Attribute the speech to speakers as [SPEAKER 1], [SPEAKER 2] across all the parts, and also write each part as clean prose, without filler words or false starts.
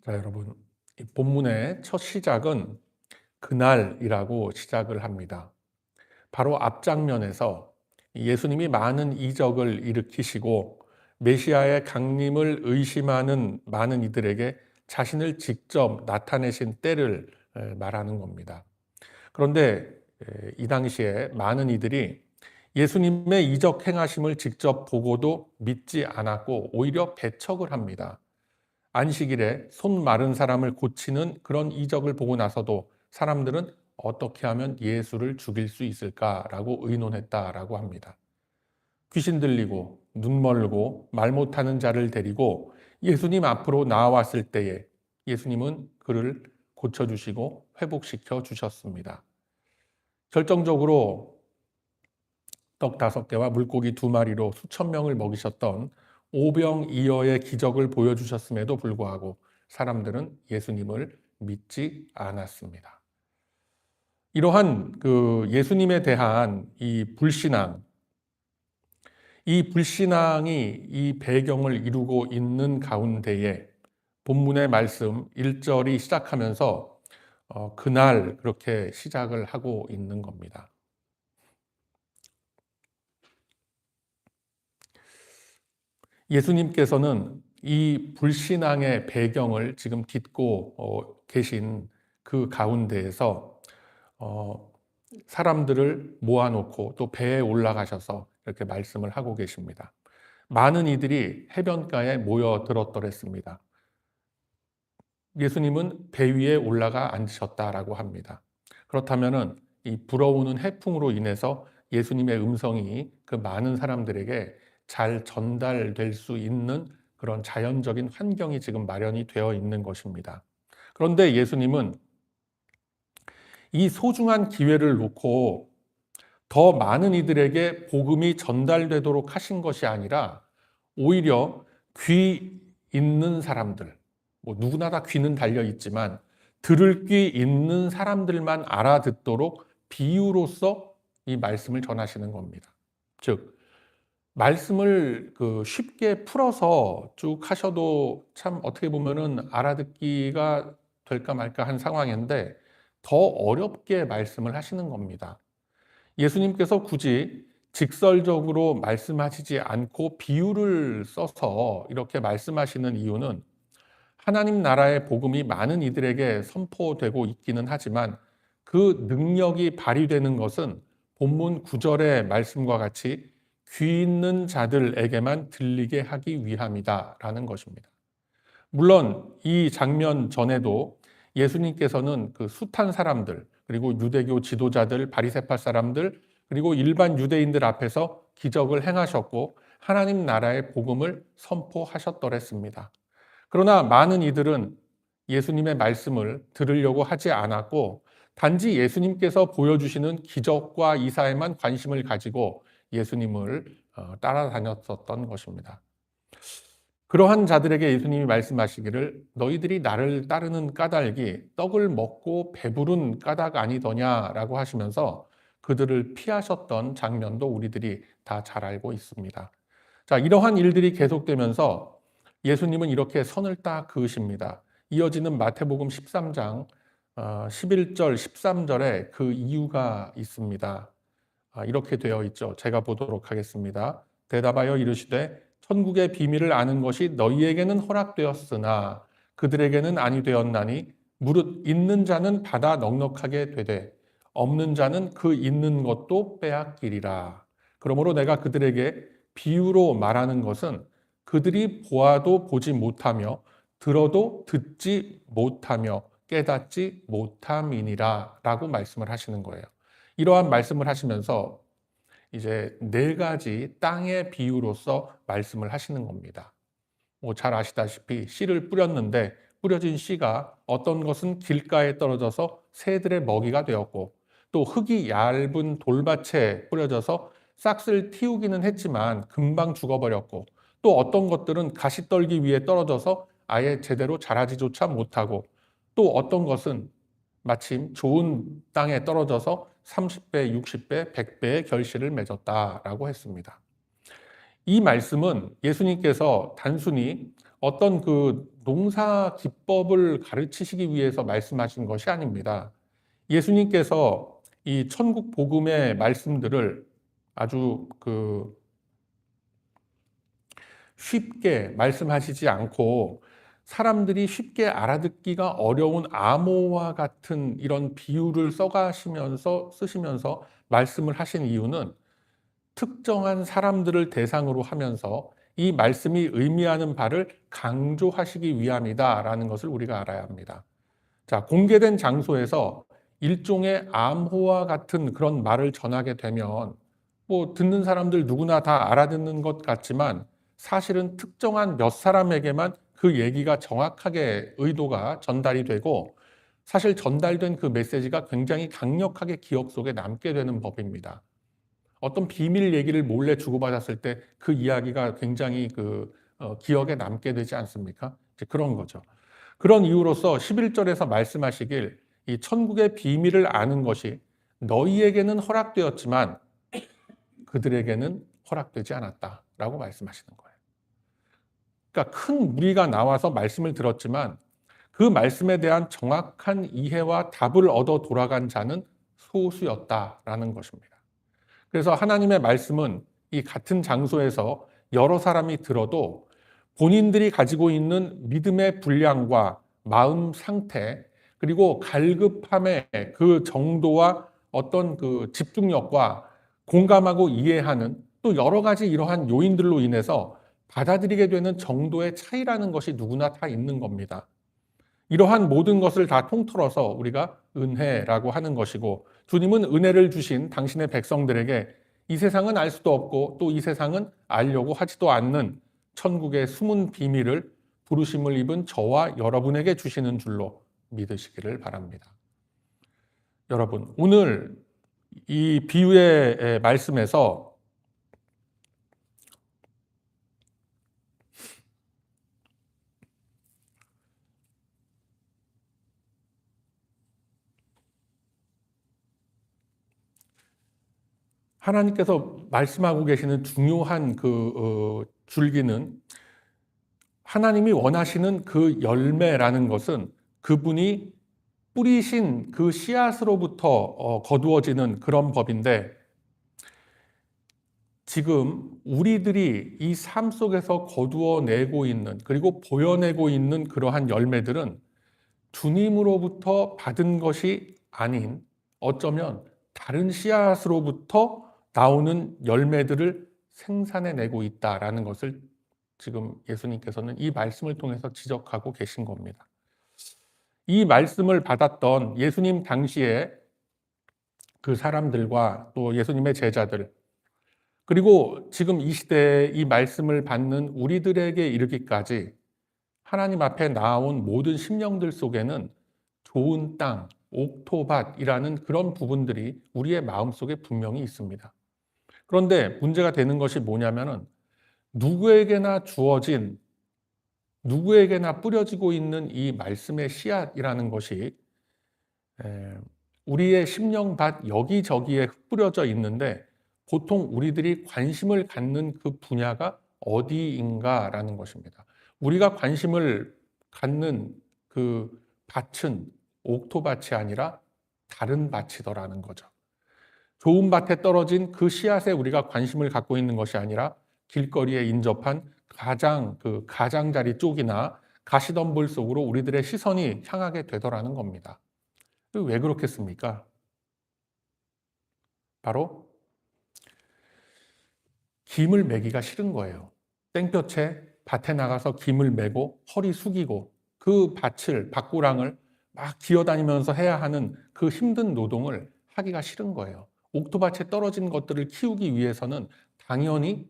[SPEAKER 1] 자, 여러분, 이 본문의 첫 시작은 그날이라고 시작을 합니다. 바로 앞장면에서 예수님이 많은 이적을 일으키시고 메시아의 강림을 의심하는 많은 이들에게 자신을 직접 나타내신 때를 말하는 겁니다. 그런데 이 당시에 많은 이들이 예수님의 이적 행하심을 직접 보고도 믿지 않았고 오히려 배척을 합니다. 안식일에 손 마른 사람을 고치는 그런 이적을 보고 나서도 사람들은 어떻게 하면 예수를 죽일 수 있을까라고 의논했다라고 합니다. 귀신 들리고 눈 멀고 말 못하는 자를 데리고 예수님 앞으로 나왔을 때에 예수님은 그를 고쳐주시고 회복시켜 주셨습니다. 결정적으로 떡 5개와 물고기 2마리로 수천 명을 먹이셨던 오병이어의 기적을 보여주셨음에도 불구하고 사람들은 예수님을 믿지 않았습니다. 이러한 예수님에 대한 이 불신앙, 이 불신앙이 이 배경을 이루고 있는 가운데에 본문의 말씀 1절이 시작하면서 그날 그렇게 시작을 하고 있는 겁니다. 예수님께서는 이 불신앙의 배경을 지금 딛고 계신 그 가운데에서 사람들을 모아놓고 또 배에 올라가셔서 이렇게 말씀을 하고 계십니다. 많은 이들이 해변가에 모여들었더랬습니다. 예수님은 배 위에 올라가 앉으셨다라고 합니다. 그렇다면 이 불어오는 해풍으로 인해서 예수님의 음성이 그 많은 사람들에게 잘 전달될 수 있는 그런 자연적인 환경이 지금 마련이 되어 있는 것입니다. 그런데 예수님은 이 소중한 기회를 놓고 더 많은 이들에게 복음이 전달되도록 하신 것이 아니라 오히려 귀 있는 사람들, 누구나 다 귀는 달려 있지만 들을 귀 있는 사람들만 알아듣도록 비유로서 이 말씀을 전하시는 겁니다. 즉 말씀을 쉽게 풀어서 쭉 하셔도 참 어떻게 보면은 알아듣기가 될까 말까 한 상황인데 더 어렵게 말씀을 하시는 겁니다. 예수님께서 굳이 직설적으로 말씀하시지 않고 비유를 써서 이렇게 말씀하시는 이유는 하나님 나라의 복음이 많은 이들에게 선포되고 있기는 하지만 그 능력이 발휘되는 것은 본문 9절의 말씀과 같이 귀 있는 자들에게만 들리게 하기 위함이다라는 것입니다. 물론 이 장면 전에도 예수님께서는 그 숱한 사람들, 그리고 유대교 지도자들, 바리새파 사람들, 그리고 일반 유대인들 앞에서 기적을 행하셨고 하나님 나라의 복음을 선포하셨더랬습니다. 그러나 많은 이들은 예수님의 말씀을 들으려고 하지 않았고 단지 예수님께서 보여주시는 기적과 이사에만 관심을 가지고 예수님을 따라다녔었던 것입니다. 그러한 자들에게 예수님이 말씀하시기를 너희들이 나를 따르는 까닭이 떡을 먹고 배부른 까닭 아니더냐라고 하시면서 그들을 피하셨던 장면도 우리들이 다 잘 알고 있습니다. 자, 이러한 일들이 계속되면서 예수님은 이렇게 선을 딱 그으십니다. 이어지는 마태복음 13장 11절 13절에 그 이유가 있습니다. 이렇게 되어 있죠. 제가 보도록 하겠습니다. 대답하여 이르시되 천국의 비밀을 아는 것이 너희에게는 허락되었으나 그들에게는 아니 되었나니 무릇 있는 자는 받아 넉넉하게 되되 없는 자는 그 있는 것도 빼앗기리라. 그러므로 내가 그들에게 비유로 말하는 것은 그들이 보아도 보지 못하며 들어도 듣지 못하며 깨닫지 못함이니라 라고 말씀을 하시는 거예요. 이러한 말씀을 하시면서 이제 4가지 땅의 비유로서 말씀을 하시는 겁니다. 잘 아시다시피 씨를 뿌렸는데 뿌려진 씨가 어떤 것은 길가에 떨어져서 새들의 먹이가 되었고 또 흙이 얇은 돌밭에 뿌려져서 싹을 틔우기는 했지만 금방 죽어버렸고 또 어떤 것들은 가시떨기 위에 떨어져서 아예 제대로 자라지조차 못하고 또 어떤 것은 마침 좋은 땅에 떨어져서 30배, 60배, 100배의 결실을 맺었다라고 했습니다. 이 말씀은 예수님께서 단순히 어떤 농사 기법을 가르치시기 위해서 말씀하신 것이 아닙니다. 예수님께서 이 천국 복음의 말씀들을 아주 쉽게 말씀하시지 않고 사람들이 쉽게 알아듣기가 어려운 암호와 같은 이런 비유를 쓰시면서 말씀을 하신 이유는 특정한 사람들을 대상으로 하면서 이 말씀이 의미하는 바를 강조하시기 위함이다라는 것을 우리가 알아야 합니다. 자, 공개된 장소에서 일종의 암호와 같은 그런 말을 전하게 되면 뭐 듣는 사람들 누구나 다 알아듣는 것 같지만 사실은 특정한 몇 사람에게만 그 얘기가 정확하게 의도가 전달이 되고 사실 전달된 그 메시지가 굉장히 강력하게 기억 속에 남게 되는 법입니다. 어떤 비밀 얘기를 몰래 주고받았을 때 그 이야기가 굉장히 기억에 남게 되지 않습니까? 이제 그런 거죠. 그런 이유로서 11절에서 말씀하시길 이 천국의 비밀을 아는 것이 너희에게는 허락되었지만 그들에게는 허락되지 않았다라고 말씀하시는 거예요. 그러니까 큰 무리가 나와서 말씀을 들었지만 그 말씀에 대한 정확한 이해와 답을 얻어 돌아간 자는 소수였다라는 것입니다. 그래서 하나님의 말씀은 이 같은 장소에서 여러 사람이 들어도 본인들이 가지고 있는 믿음의 분량과 마음 상태 그리고 갈급함의 그 정도와 어떤 그 집중력과 공감하고 이해하는 또 여러 가지 이러한 요인들로 인해서 받아들이게 되는 정도의 차이라는 것이 누구나 다 있는 겁니다. 이러한 모든 것을 다 통틀어서 우리가 은혜라고 하는 것이고 주님은 은혜를 주신 당신의 백성들에게 이 세상은 알 수도 없고 또 이 세상은 알려고 하지도 않는 천국의 숨은 비밀을 부르심을 입은 저와 여러분에게 주시는 줄로 믿으시기를 바랍니다. 여러분, 오늘 이 비유의 말씀에서 하나님께서 말씀하고 계시는 중요한 줄기는 하나님이 원하시는 그 열매라는 것은 그분이 뿌리신 그 씨앗으로부터 거두어지는 그런 법인데 지금 우리들이 이 삶 속에서 거두어내고 있는 그리고 보여내고 있는 그러한 열매들은 주님으로부터 받은 것이 아닌 어쩌면 다른 씨앗으로부터 나오는 열매들을 생산해내고 있다라는 것을 지금 예수님께서는 이 말씀을 통해서 지적하고 계신 겁니다. 이 말씀을 받았던 예수님 당시에 그 사람들과 또 예수님의 제자들 그리고 지금 이 시대에 이 말씀을 받는 우리들에게 이르기까지 하나님 앞에 나온 모든 심령들 속에는 좋은 땅, 옥토밭이라는 그런 부분들이 우리의 마음속에 분명히 있습니다. 그런데 문제가 되는 것이 뭐냐면은 누구에게나 주어진 누구에게나 뿌려지고 있는 이 말씀의 씨앗이라는 것이 우리의 심령밭 여기저기에 흩뿌려져 있는데 보통 우리들이 관심을 갖는 그 분야가 어디인가라는 것입니다. 우리가 관심을 갖는 그 밭은 옥토밭이 아니라 다른 밭이더라는 거죠. 좋은 밭에 떨어진 그 씨앗에 우리가 관심을 갖고 있는 것이 아니라 길거리에 인접한 가장자리 쪽이나 가시덤불 속으로 우리들의 시선이 향하게 되더라는 겁니다. 왜 그렇겠습니까? 바로 김을 매기가 싫은 거예요. 땡볕에 밭에 나가서 김을 메고 허리 숙이고 그 밭고랑을 막 기어다니면서 해야 하는 그 힘든 노동을 하기가 싫은 거예요. 옥토밭에 떨어진 것들을 키우기 위해서는 당연히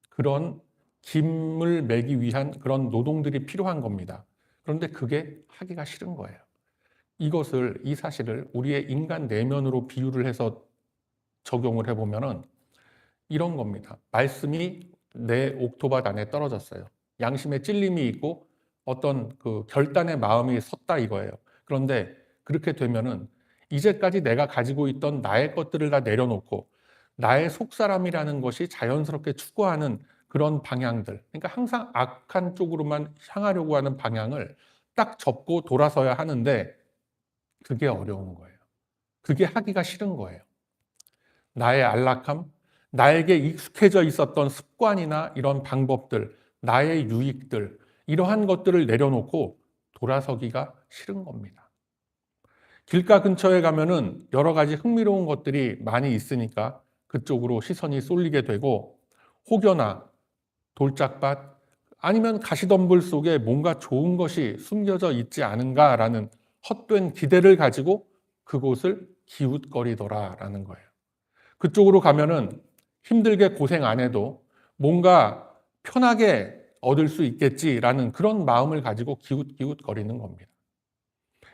[SPEAKER 1] 그런 김을 매기 위한 그런 노동들이 필요한 겁니다. 그런데 그게 하기가 싫은 거예요. 이 사실을 우리의 인간 내면으로 비유를 해서 적용을 해보면은 이런 겁니다. 말씀이 내 옥토밭 안에 떨어졌어요. 양심의 찔림이 있고 어떤 그 결단의 마음이 섰다 이거예요. 그런데 그렇게 되면은 이제까지 내가 가지고 있던 나의 것들을 다 내려놓고 나의 속사람이라는 것이 자연스럽게 추구하는 그런 방향들, 그러니까 항상 악한 쪽으로만 향하려고 하는 방향을 딱 접고 돌아서야 하는데 그게 어려운 거예요. 그게 하기가 싫은 거예요. 나의 안락함, 나에게 익숙해져 있었던 습관이나 이런 방법들, 나의 유익들, 이러한 것들을 내려놓고 돌아서기가 싫은 겁니다. 길가 근처에 가면은 여러 가지 흥미로운 것들이 많이 있으니까 그쪽으로 시선이 쏠리게 되고, 혹여나 돌짝밭 아니면 가시덤불 속에 뭔가 좋은 것이 숨겨져 있지 않은가라는 헛된 기대를 가지고 그곳을 기웃거리더라라는 거예요. 그쪽으로 가면은 힘들게 고생 안 해도 뭔가 편하게 얻을 수 있겠지라는 그런 마음을 가지고 기웃기웃거리는 겁니다.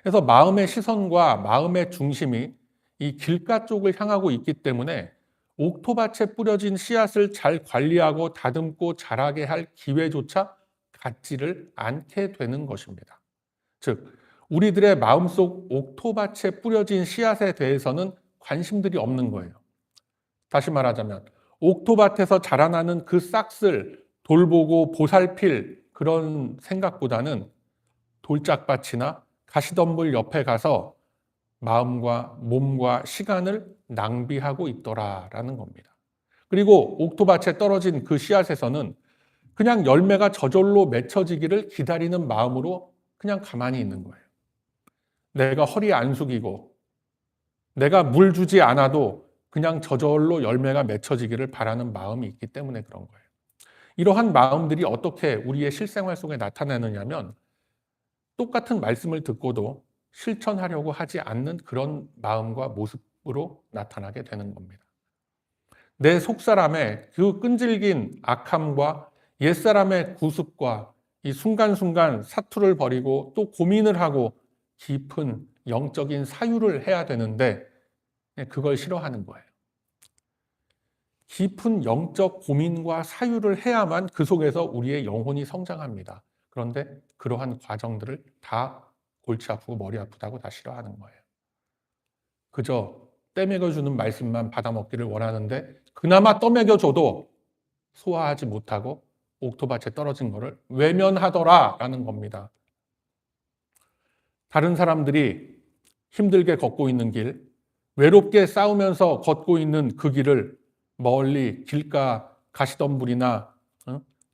[SPEAKER 1] 그래서 마음의 시선과 마음의 중심이 이 길가 쪽을 향하고 있기 때문에 옥토밭에 뿌려진 씨앗을 잘 관리하고 다듬고 자라게 할 기회조차 갖지를 않게 되는 것입니다. 즉, 우리들의 마음속 옥토밭에 뿌려진 씨앗에 대해서는 관심들이 없는 거예요. 다시 말하자면 옥토밭에서 자라나는 그 싹을 돌보고 보살필 그런 생각보다는 돌짝밭이나 가시덤불 옆에 가서 마음과 몸과 시간을 낭비하고 있더라라는 겁니다. 그리고 옥토밭에 떨어진 그 씨앗에서는 그냥 열매가 저절로 맺혀지기를 기다리는 마음으로 그냥 가만히 있는 거예요. 내가 허리 안 숙이고 내가 물 주지 않아도 그냥 저절로 열매가 맺혀지기를 바라는 마음이 있기 때문에 그런 거예요. 이러한 마음들이 어떻게 우리의 실생활 속에 나타나느냐면 똑같은 말씀을 듣고도 실천하려고 하지 않는 그런 마음과 모습으로 나타나게 되는 겁니다. 내 속사람의 그 끈질긴 악함과 옛사람의 구습과 이 순간순간 사투를 벌이고 또 고민을 하고 깊은 영적인 사유를 해야 되는데 그걸 싫어하는 거예요. 깊은 영적 고민과 사유를 해야만 그 속에서 우리의 영혼이 성장합니다. 그런데 그러한 과정들을 다 골치 아프고 머리 아프다고 다 싫어하는 거예요. 그저 떼먹여주는 말씀만 받아먹기를 원하는데 그나마 떠먹여줘도 소화하지 못하고 옥토밭에 떨어진 것을 외면하더라라는 겁니다. 다른 사람들이 힘들게 걷고 있는 길, 외롭게 싸우면서 걷고 있는 그 길을 멀리 길가 가시덤불이나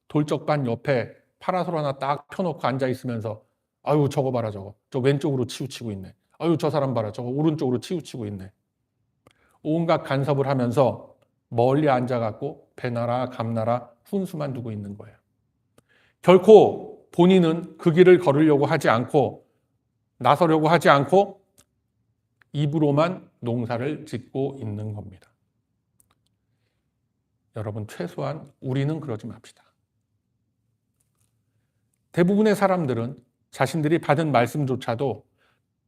[SPEAKER 1] 돌적반 옆에 파라솔 하나 딱 펴놓고 앉아 있으면서 아유 저거 봐라 저 왼쪽으로 치우치고 있네. 아유 저 사람 봐라 저거 오른쪽으로 치우치고 있네. 온갖 간섭을 하면서 멀리 앉아갖고 배나라 감나라 훈수만 두고 있는 거예요. 결코 본인은 그 길을 걸으려고 하지 않고 나서려고 하지 않고 입으로만 농사를 짓고 있는 겁니다. 여러분, 최소한 우리는 그러지 맙시다. 대부분의 사람들은 자신들이 받은 말씀조차도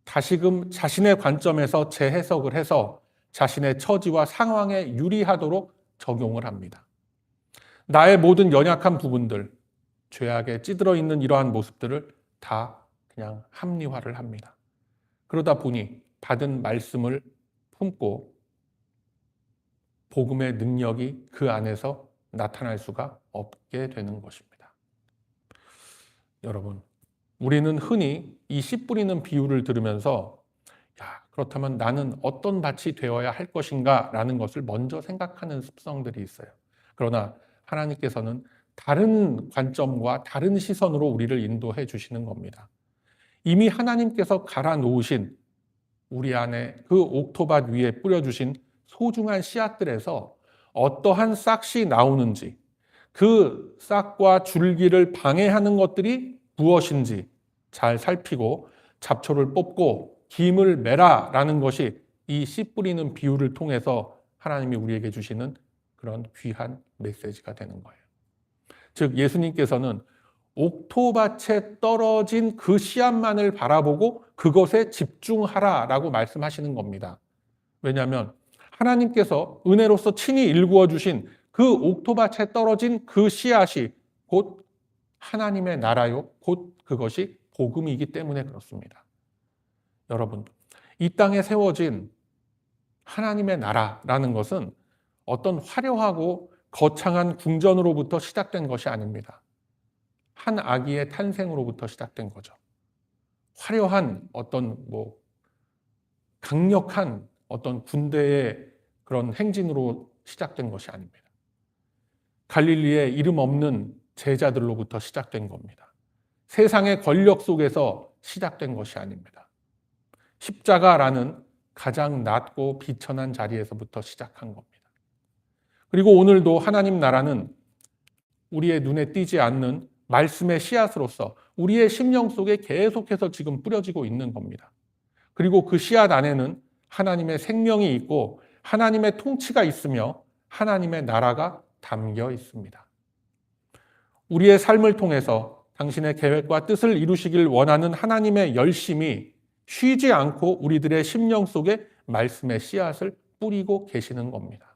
[SPEAKER 1] 다시금 자신의 관점에서 재해석을 해서 자신의 처지와 상황에 유리하도록 적용을 합니다. 나의 모든 연약한 부분들, 죄악에 찌들어 있는 이러한 모습들을 다 그냥 합리화를 합니다. 그러다 보니 받은 말씀을 품고 복음의 능력이 그 안에서 나타날 수가 없게 되는 것입니다. 여러분, 우리는 흔히 이 씨 뿌리는 비유를 들으면서 그렇다면 나는 어떤 밭이 되어야 할 것인가 라는 것을 먼저 생각하는 습성들이 있어요. 그러나 하나님께서는 다른 관점과 다른 시선으로 우리를 인도해 주시는 겁니다. 이미 하나님께서 갈아 놓으신 우리 안에 그 옥토밭 위에 뿌려주신 소중한 씨앗들에서 어떠한 싹이 나오는지, 그 싹과 줄기를 방해하는 것들이 무엇인지 잘 살피고 잡초를 뽑고 김을 매라라는 것이 이 씨 뿌리는 비유를 통해서 하나님이 우리에게 주시는 그런 귀한 메시지가 되는 거예요. 즉 예수님께서는 옥토밭에 떨어진 그 씨앗만을 바라보고 그것에 집중하라라고 말씀하시는 겁니다. 왜냐하면 하나님께서 은혜로서 친히 일구어 주신 그 옥토밭에 떨어진 그 씨앗이 곧 하나님의 나라요, 곧 그것이 복음이기 때문에 그렇습니다. 여러분, 이 땅에 세워진 하나님의 나라라는 것은 어떤 화려하고 거창한 궁전으로부터 시작된 것이 아닙니다. 한 아기의 탄생으로부터 시작된 거죠. 화려한 어떤 강력한 어떤 군대의 그런 행진으로 시작된 것이 아닙니다. 갈릴리의 이름 없는 제자들로부터 시작된 겁니다. 세상의 권력 속에서 시작된 것이 아닙니다. 십자가라는 가장 낮고 비천한 자리에서부터 시작한 겁니다. 그리고 오늘도 하나님 나라는 우리의 눈에 띄지 않는 말씀의 씨앗으로서 우리의 심령 속에 계속해서 지금 뿌려지고 있는 겁니다. 그리고 그 씨앗 안에는 하나님의 생명이 있고 하나님의 통치가 있으며 하나님의 나라가 담겨 있습니다. 우리의 삶을 통해서 당신의 계획과 뜻을 이루시길 원하는 하나님의 열심이 쉬지 않고 우리들의 심령 속에 말씀의 씨앗을 뿌리고 계시는 겁니다.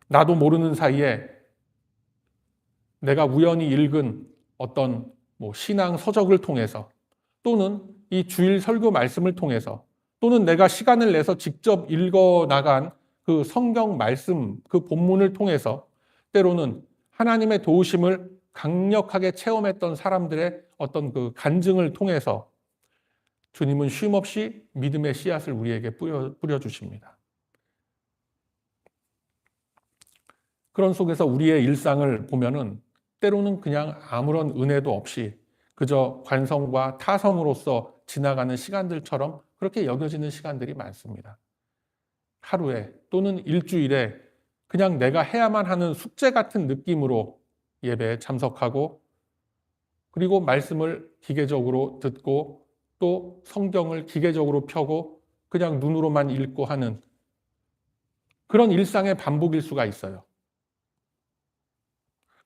[SPEAKER 1] 나도 모르는 사이에 내가 우연히 읽은 어떤 신앙 서적을 통해서 또는 이 주일 설교 말씀을 통해서 또는 내가 시간을 내서 직접 읽어 나간 그 성경 말씀, 그 본문을 통해서 때로는 하나님의 도우심을 강력하게 체험했던 사람들의 어떤 그 간증을 통해서 주님은 쉼없이 믿음의 씨앗을 우리에게 뿌려주십니다. 그런 속에서 우리의 일상을 보면은 때로는 그냥 아무런 은혜도 없이 그저 관성과 타성으로서 지나가는 시간들처럼 그렇게 여겨지는 시간들이 많습니다. 하루에 또는 일주일에 그냥 내가 해야만 하는 숙제 같은 느낌으로 예배에 참석하고 그리고 말씀을 기계적으로 듣고 또 성경을 기계적으로 펴고 그냥 눈으로만 읽고 하는 그런 일상의 반복일 수가 있어요.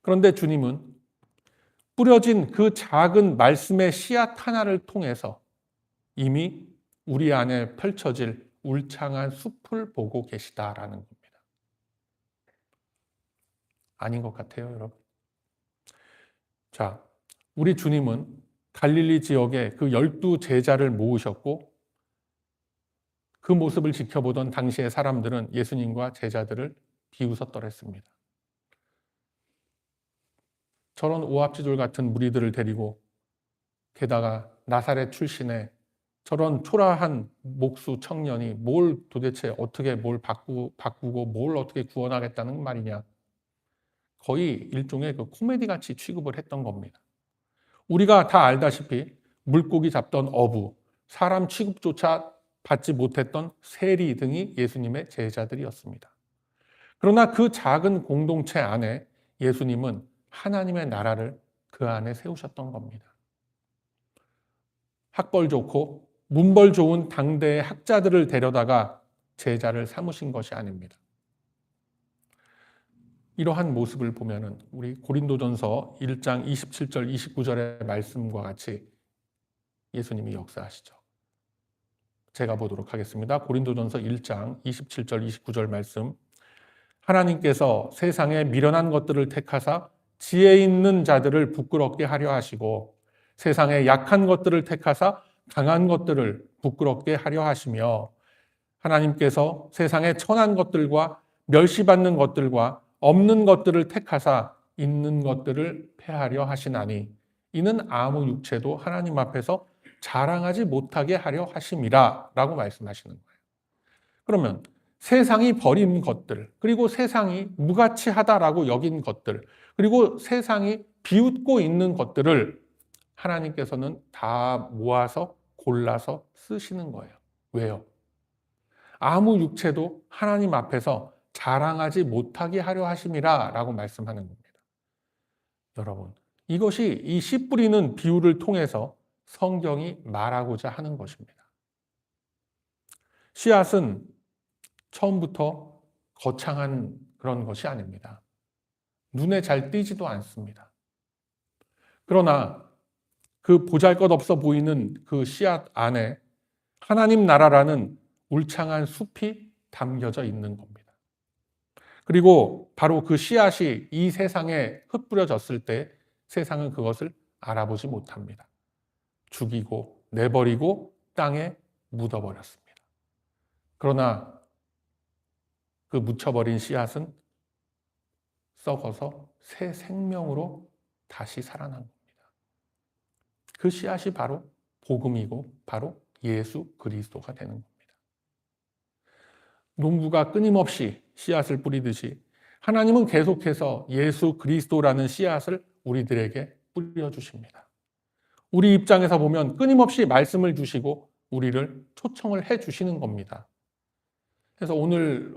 [SPEAKER 1] 그런데 주님은 뿌려진 그 작은 말씀의 씨앗 하나를 통해서 이미 우리 안에 펼쳐질 울창한 숲을 보고 계시다라는 겁니다. 아닌 것 같아요, 여러분. 자, 우리 주님은 갈릴리 지역에 그 12 제자를 모으셨고 그 모습을 지켜보던 당시의 사람들은 예수님과 제자들을 비웃었더랬습니다. 저런 오합지졸 같은 무리들을 데리고 게다가 나사렛 출신의 저런 초라한 목수 청년이 뭘 도대체 어떻게 뭘 바꾸고 뭘 어떻게 구원하겠다는 말이냐. 거의 일종의 그 코미디 같이 취급을 했던 겁니다. 우리가 다 알다시피 물고기 잡던 어부, 사람 취급조차 받지 못했던 세리 등이 예수님의 제자들이었습니다. 그러나 그 작은 공동체 안에 예수님은 하나님의 나라를 그 안에 세우셨던 겁니다. 학벌 좋고 문벌 좋은 당대의 학자들을 데려다가 제자를 삼으신 것이 아닙니다. 이러한 모습을 보면은 우리 고린도전서 1장 27절 29절의 말씀과 같이 예수님이 역사하시죠. 제가 보도록 하겠습니다. 고린도전서 1장 27절 29절 말씀. 하나님께서 세상에 미련한 것들을 택하사 지혜 있는 자들을 부끄럽게 하려 하시고 세상에 약한 것들을 택하사 강한 것들을 부끄럽게 하려 하시며 하나님께서 세상에 천한 것들과 멸시받는 것들과 없는 것들을 택하사 있는 것들을 폐하려 하시나니 이는 아무 육체도 하나님 앞에서 자랑하지 못하게 하려 하심이라 라고 말씀하시는 거예요. 그러면 세상이 버린 것들, 그리고 세상이 무가치하다라고 여긴 것들, 그리고 세상이 비웃고 있는 것들을 하나님께서는 다 모아서 골라서 쓰시는 거예요. 왜요? 아무 육체도 하나님 앞에서 자랑하지 못하게 하려 하심이라 라고 말씀하는 겁니다. 여러분, 이것이 이 씨 뿌리는 비유를 통해서 성경이 말하고자 하는 것입니다. 씨앗은 처음부터 거창한 그런 것이 아닙니다. 눈에 잘 띄지도 않습니다. 그러나 그 보잘것없어 보이는 그 씨앗 안에 하나님 나라라는 울창한 숲이 담겨져 있는 겁니다. 그리고 바로 그 씨앗이 이 세상에 흩뿌려졌을 때 세상은 그것을 알아보지 못합니다. 죽이고 내버리고 땅에 묻어버렸습니다. 그러나 그 묻혀버린 씨앗은 썩어서 새 생명으로 다시 살아난 겁니다. 그 씨앗이 바로 복음이고 바로 예수 그리스도가 되는 겁니다. 농부가 끊임없이 씨앗을 뿌리듯이 하나님은 계속해서 예수 그리스도라는 씨앗을 우리들에게 뿌려주십니다. 우리 입장에서 보면 끊임없이 말씀을 주시고 우리를 초청을 해주시는 겁니다. 그래서 오늘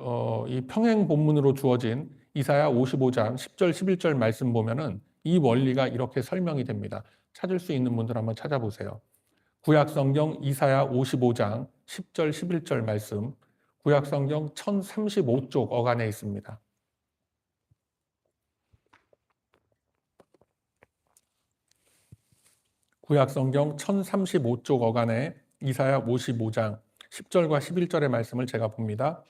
[SPEAKER 1] 이 평행 본문으로 주어진 이사야 55장 10절 11절 말씀 보면은 이 원리가 이렇게 설명이 됩니다. 찾을 수 있는 분들 한번 찾아보세요. 구약성경 이사야 55장 10절 11절 말씀, 구약성경 1035쪽 어간에 있습니다. 구약성경 1035쪽 어간에 이사야 55장 10절과 11절의 말씀을 제가 봅니다.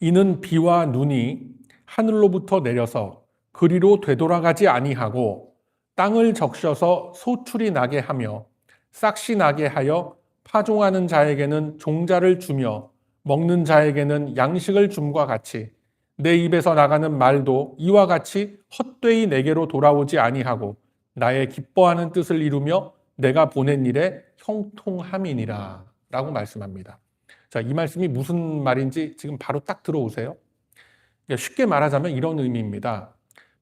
[SPEAKER 1] 이는 비와 눈이 하늘로부터 내려서 그리로 되돌아가지 아니하고 땅을 적셔서 소출이 나게 하며 싹시 나게 하여 파종하는 자에게는 종자를 주며 먹는 자에게는 양식을 줌과 같이 내 입에서 나가는 말도 이와 같이 헛되이 내게로 돌아오지 아니하고 나의 기뻐하는 뜻을 이루며 내가 보낸 일에 형통함이니라 라고 말씀합니다. 자, 이 말씀이 무슨 말인지 지금 바로 딱 들어오세요. 쉽게 말하자면 이런 의미입니다.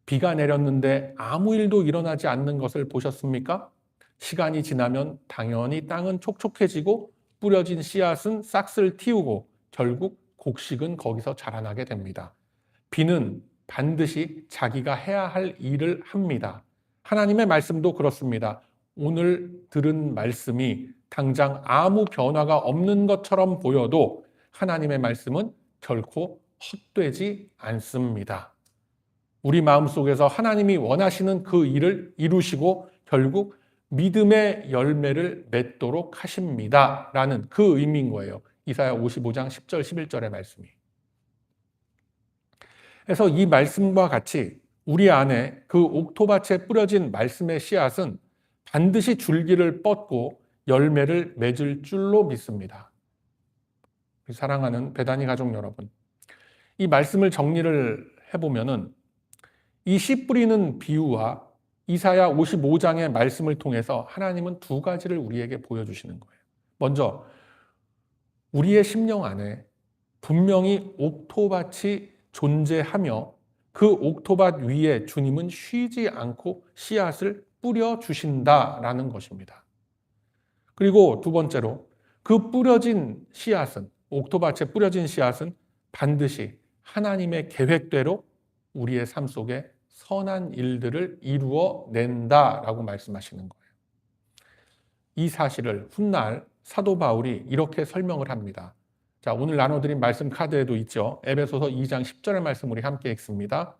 [SPEAKER 1] 비가 내렸는데 아무 일도 일어나지 않는 것을 보셨습니까? 시간이 지나면 당연히 땅은 촉촉해지고 뿌려진 씨앗은 싹스를 틔우고 결국 곡식은 거기서 자라나게 됩니다. 비는 반드시 자기가 해야 할 일을 합니다. 하나님의 말씀도 그렇습니다. 오늘 들은 말씀이 당장 아무 변화가 없는 것처럼 보여도 하나님의 말씀은 결코 헛되지 않습니다. 우리 마음속에서 하나님이 원하시는 그 일을 이루시고 결국 믿음의 열매를 맺도록 하십니다. 라는 그 의미인 거예요. 이사야 55장 10절 11절의 말씀이. 그래서 이 말씀과 같이 우리 안에 그 옥토밭에 뿌려진 말씀의 씨앗은 반드시 줄기를 뻗고 열매를 맺을 줄로 믿습니다. 사랑하는 베다니 가족 여러분, 이 말씀을 정리를 해보면은 이 씨 뿌리는 비유와 이사야 55장의 말씀을 통해서 하나님은 두 가지를 우리에게 보여주시는 거예요. 먼저 우리의 심령 안에 분명히 옥토밭이 존재하며 그 옥토밭 위에 주님은 쉬지 않고 씨앗을 뿌려주신다라는 것입니다. 그리고 두 번째로 그 뿌려진 씨앗은, 옥토밭에 뿌려진 씨앗은 반드시 하나님의 계획대로 우리의 삶 속에 선한 일들을 이루어낸다라고 말씀하시는 거예요. 이 사실을 훗날 사도 바울이 이렇게 설명을 합니다. 자, 오늘 나눠드린 말씀 카드에도 있죠. 에베소서 2장 10절의 말씀 우리 함께 읽습니다.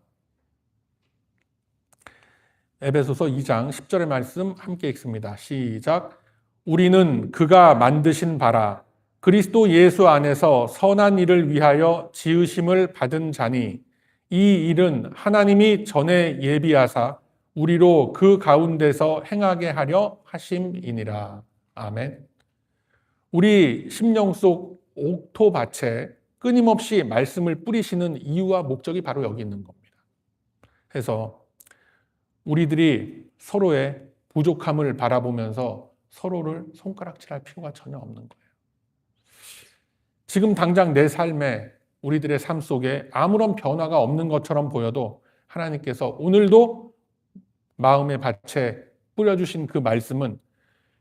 [SPEAKER 1] 에베소서 2장 10절의 말씀 함께 읽습니다. 시작. 우리는 그가 만드신 바라 그리스도 예수 안에서 선한 일을 위하여 지으심을 받은 자니 이 일은 하나님이 전에 예비하사 우리로 그 가운데서 행하게 하려 하심이니라. 아멘. 우리 심령 속 옥토밭에 끊임없이 말씀을 뿌리시는 이유와 목적이 바로 여기 있는 겁니다. 그래서 우리들이 서로의 부족함을 바라보면서 서로를 손가락질할 필요가 전혀 없는 거예요. 지금 당장 내 삶에 우리들의 삶 속에 아무런 변화가 없는 것처럼 보여도 하나님께서 오늘도 마음의 밭에 뿌려주신 그 말씀은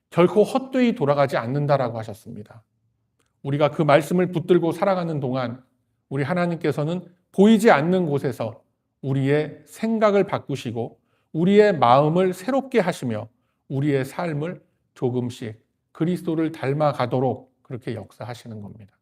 [SPEAKER 1] 결코 헛되이 돌아가지 않는다라고 하셨습니다. 우리가 그 말씀을 붙들고 살아가는 동안 우리 하나님께서는 보이지 않는 곳에서 우리의 생각을 바꾸시고 우리의 마음을 새롭게 하시며 우리의 삶을 조금씩 그리스도를 닮아가도록 그렇게 역사하시는 겁니다.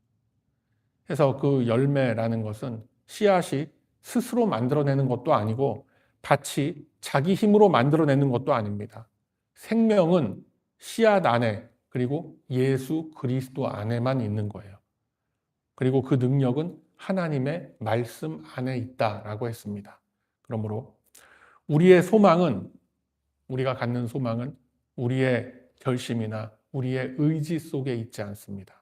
[SPEAKER 1] 그래서 그 열매라는 것은 씨앗이 스스로 만들어내는 것도 아니고 밭이 자기 힘으로 만들어내는 것도 아닙니다. 생명은 씨앗 안에 그리고 예수 그리스도 안에만 있는 거예요. 그리고 그 능력은 하나님의 말씀 안에 있다라고 했습니다. 그러므로 우리의 소망은, 우리가 갖는 소망은 우리의 결심이나 우리의 의지 속에 있지 않습니다.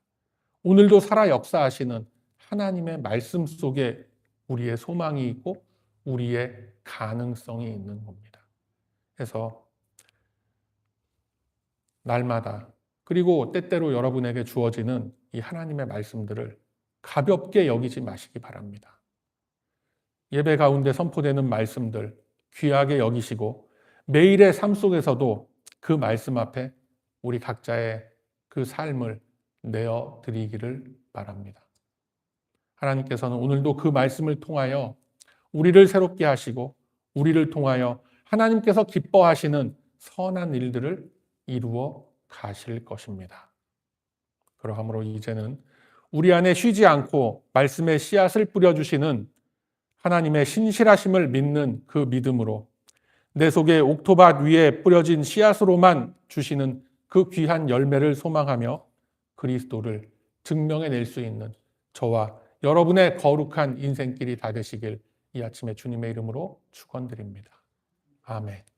[SPEAKER 1] 오늘도 살아 역사하시는 하나님의 말씀 속에 우리의 소망이 있고 우리의 가능성이 있는 겁니다. 그래서 날마다 그리고 때때로 여러분에게 주어지는 이 하나님의 말씀들을 가볍게 여기지 마시기 바랍니다. 예배 가운데 선포되는 말씀들 귀하게 여기시고 매일의 삶 속에서도 그 말씀 앞에 우리 각자의 그 삶을 내어드리기를 바랍니다. 하나님께서는 오늘도 그 말씀을 통하여 우리를 새롭게 하시고 우리를 통하여 하나님께서 기뻐하시는 선한 일들을 이루어 가실 것입니다. 그러므로 이제는 우리 안에 쉬지 않고 말씀의 씨앗을 뿌려주시는 하나님의 신실하심을 믿는 그 믿음으로 내 속에 옥토밭 위에 뿌려진 씨앗으로만 주시는 그 귀한 열매를 소망하며 그리스도를 증명해낼 수 있는 저와 여러분의 거룩한 인생길이 다 되시길 이 아침에 주님의 이름으로 축원드립니다. 아멘.